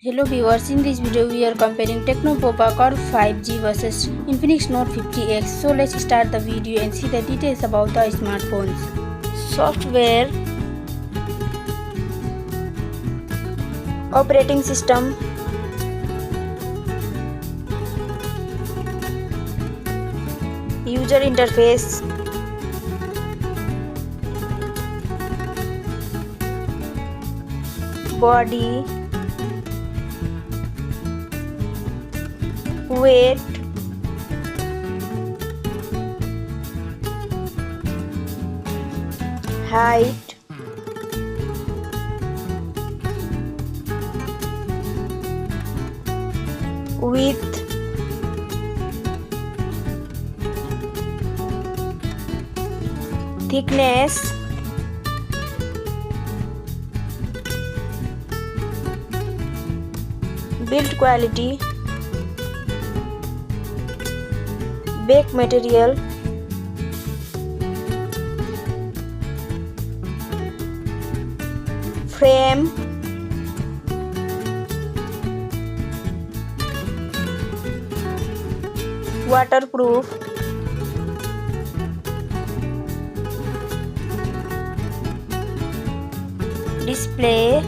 Hello viewers, in this video we are comparing Tecno Pova Curve 5G versus Infinix Note 50X. So let's start the video and see the details about the smartphones. Software, operating system, user interface, body, weight, height, width, thickness, build quality, back material, frame, waterproof, display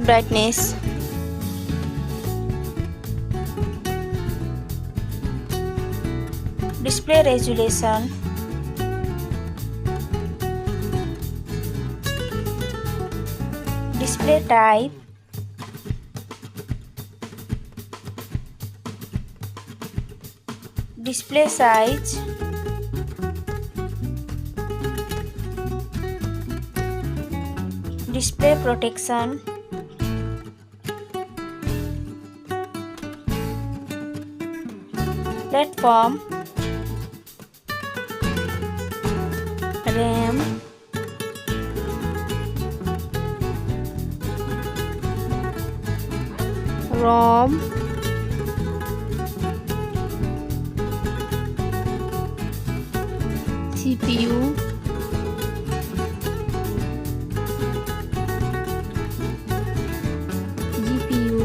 brightness, display resolution, display type, display size, display protection, platform, RAM, ROM, CPU, GPU,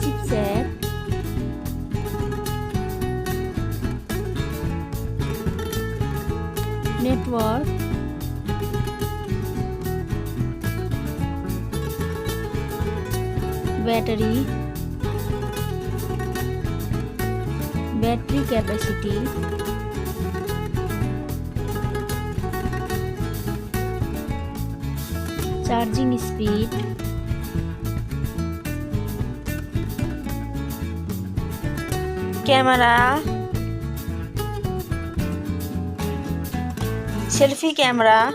chipset, network, battery capacity, charging speed, camera, selfie camera,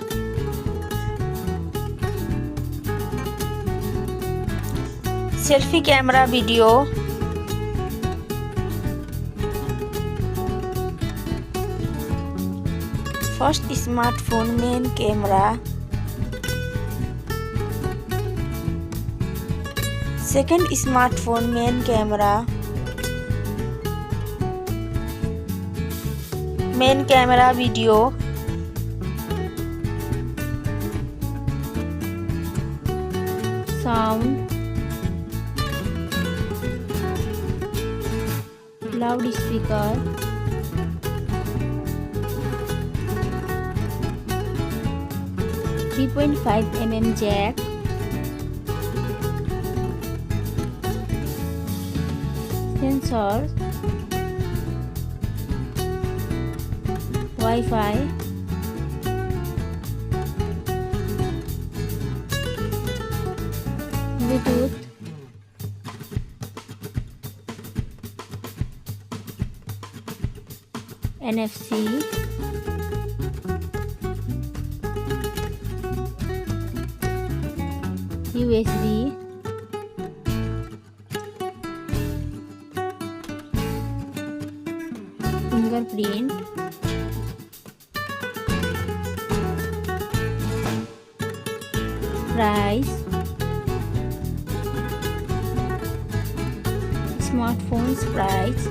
video, first smartphone main camera, second smartphone main camera, video, sound, loudspeaker, .5mm jack, sensors, Wi-Fi, Bluetooth, NFC, USB, fingerprint, price, smartphones price,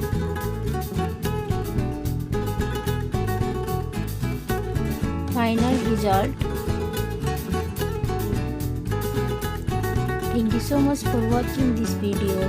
final result. Thank you so much for watching this video.